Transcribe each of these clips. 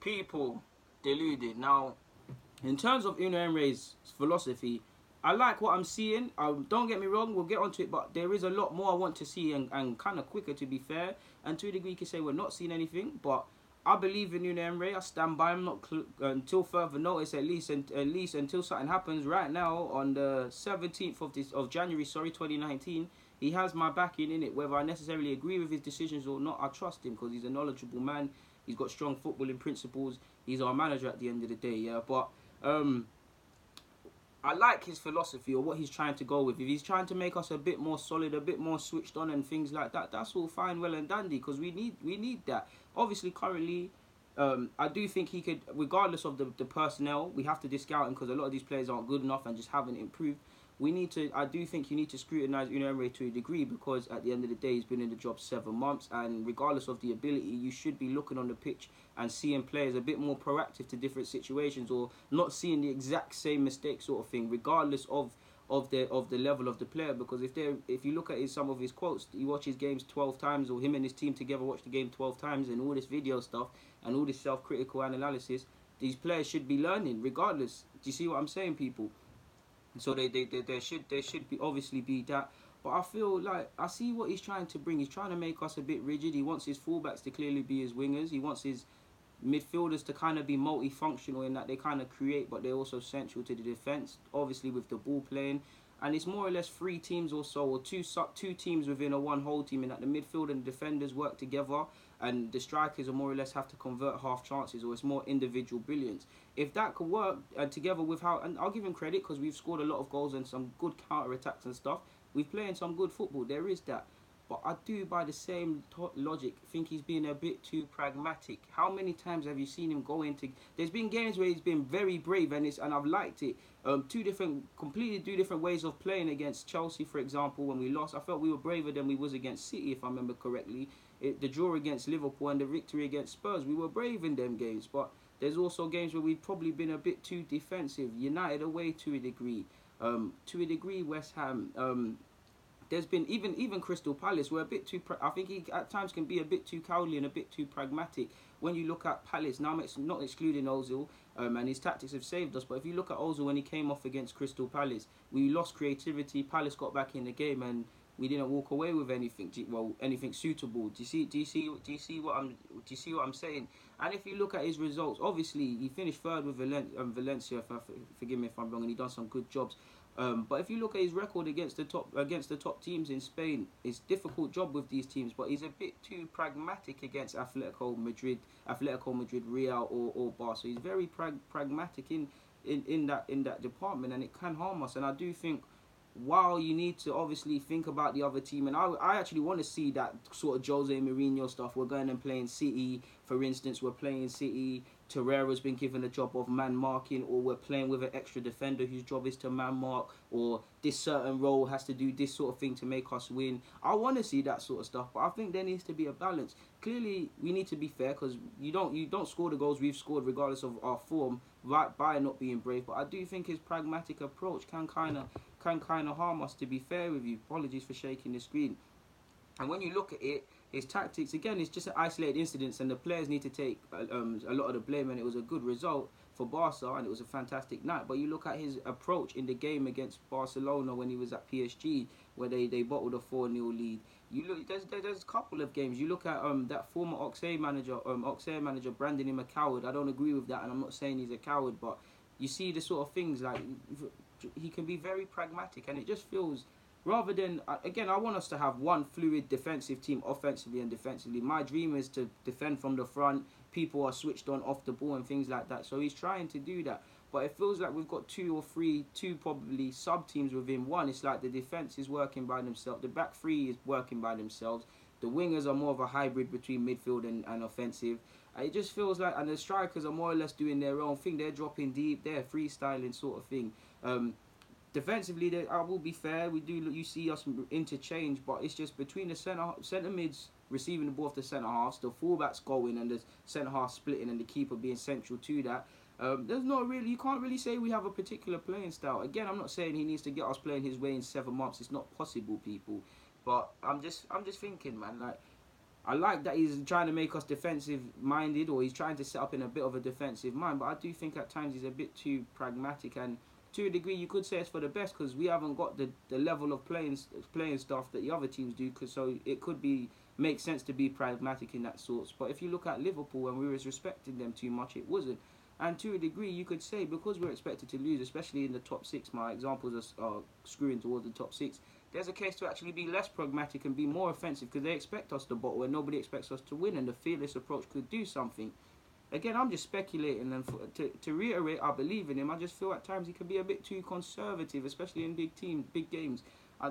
people deluded. Now, in terms of Unai Emery's philosophy, I like what I'm seeing. Don't get me wrong, we'll get onto it, but there is a lot more I want to see and kind of quicker, to be fair. And to a degree, you can say we're not seeing anything, but I believe in Unai Emery. I stand by him, not until further notice, at least until something happens. Right now, on the 17th of January, 2019, he has my backing in it. Whether I necessarily agree with his decisions or not, I trust him because he's a knowledgeable man. He's got strong footballing principles. He's our manager at the end of the day, yeah. But I like his philosophy or what he's trying to go with. If he's trying to make us a bit more solid, a bit more switched on and things like that, that's all fine, well and dandy, because we need that. Obviously, currently, I do think he could, regardless of the personnel, we have to discount him because a lot of these players aren't good enough and just haven't improved. I do think you need to scrutinise Unai Emery to a degree, because at the end of the day, he's been in the job 7 months, and regardless of the ability, you should be looking on the pitch and seeing players a bit more proactive to different situations, or not seeing the exact same mistake sort of thing, regardless of the level of the player. Because if you look at some of his quotes, you watch his games 12 times, or him and his team together watch the game 12 times, and all this video stuff and all this self-critical analysis, these players should be learning regardless. Do you see what I'm saying, people? So there should be obviously be that, but I feel like I see what he's trying to bring. He's trying to make us a bit rigid. He wants his fullbacks to clearly be his wingers. He wants his midfielders to kind of be multifunctional in that they kind of create, but they're also central to the defense. Obviously with the ball playing, and it's more or less 3 teams or so, or two teams within a one whole team, in that the midfield and the defenders work together, and the strikers are more or less have to convert half chances, or it's more individual brilliance. If that could work, and together with how, and I'll give him credit because we've scored a lot of goals and some good counter attacks and stuff. We've playing some good football. There is that. But I do, by the same logic, think he's been a bit too pragmatic. How many times have you seen him go into... There's been games where he's been very brave, and I've liked it. Completely two different ways of playing against Chelsea, for example, when we lost. I felt we were braver than we was against City, if I remember correctly. The draw against Liverpool and the victory against Spurs, we were brave in them games. But there's also games where we've probably been a bit too defensive. United away to a degree. West Ham... There's been even Crystal Palace. We're a bit too. I think he at times can be a bit too cowardly and a bit too pragmatic. When you look at Palace, now I'm not excluding Ozil, and his tactics have saved us. But if you look at Ozil when he came off against Crystal Palace, we lost creativity. Palace got back in the game and we didn't walk away with anything. Anything suitable. Do you see what I'm saying? And if you look at his results, obviously he finished third with Valencia. Forgive me if I'm wrong, and he done some good jobs. But if you look at his record against the top teams in Spain, it's a difficult job with these teams. But he's a bit too pragmatic against Atletico Madrid, Real or Barca. So he's very pragmatic in that department, and it can harm us. And I do think, while you need to obviously think about the other team, and I actually want to see that sort of Jose Mourinho stuff. We're going and playing City, for instance. We're playing City. Torreira's been given the job of man marking, or we're playing with an extra defender whose job is to man mark, or this certain role has to do this sort of thing to make us win. I want to see that sort of stuff, but I think there needs to be a balance. Clearly, we need to be fair, because you don't score the goals we've scored regardless of our form, right, by not being brave. But I do think his pragmatic approach can kind of harm us, to be fair with you. Apologies for shaking the screen. And when you look at it, his tactics, again, it's just an isolated incidents, and the players need to take a lot of the blame, and it was a good result for Barca, and it was a fantastic night. But you look at his approach in the game against Barcelona when he was at PSG, where they bottled a 4-0 lead. You look, there's a couple of games. You look at that former Auxerre manager branding him a coward. I don't agree with that, and I'm not saying he's a coward, but you see the sort of things, like he can be very pragmatic, and it just feels... Rather than, again, I want us to have one fluid defensive team, offensively and defensively. My dream is to defend from the front. People are switched on off the ball and things like that. So he's trying to do that. But it feels like we've got two probably sub-teams within one. It's like the defence is working by themselves. The back three is working by themselves. The wingers are more of a hybrid between midfield and offensive. It just feels like, and the strikers are more or less doing their own thing. They're dropping deep. They're freestyling sort of thing. Defensively, I will be fair. You see us interchange, but it's just between the centre mids receiving the ball off the centre halves, the fullbacks going, and the centre half splitting, and the keeper being central to that. There's not really, you can't really say we have a particular playing style. Again, I'm not saying he needs to get us playing his way in 7 months. It's not possible, people. But I'm just thinking, man. Like, I like that he's trying to make us defensive minded, or he's trying to set up in a bit of a defensive mind. But I do think at times he's a bit too pragmatic, and to a degree you could say it's for the best, because we haven't got the level of playing stuff that the other teams do. So it could be make sense to be pragmatic in that sorts. But if you look at Liverpool, when we was respecting them too much, it wasn't. And to a degree, you could say because we're expected to lose, especially in the top six. My examples are screwing towards the top six. There's a case to actually be less pragmatic and be more offensive, because they expect us to bottle and nobody expects us to win, and the fearless approach could do something. Again, I'm just speculating, and to reiterate, I believe in him. I just feel at times he can be a bit too conservative, especially in big games.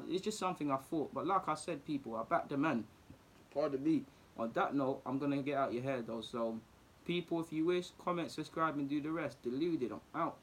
It's just something I thought. But like I said, people, I back the man. Pardon me. On that note, I'm going to get out your hair though. So, people, if you wish, comment, subscribe, and do the rest. Deluded, I'm out.